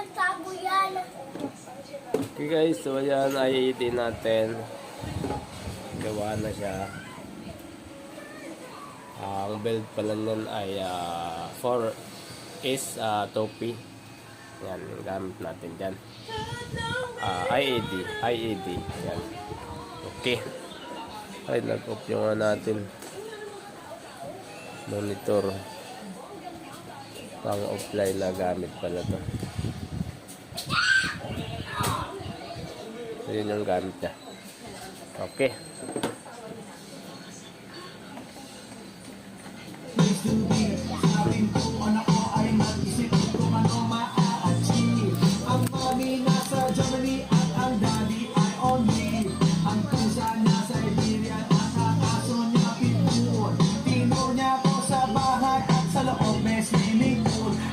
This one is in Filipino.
nagtago yan. Okay guys, so ayan, IAD natin. Gawa na siya. Ang build pala nun ay 4S topi. Yan, yung gamit natin dyan. IAD. Yan. Okay. Ay, nag-off yung natin. Monitor. Pang offline na gamit pala to. So, yun yung gamit niya. Okay.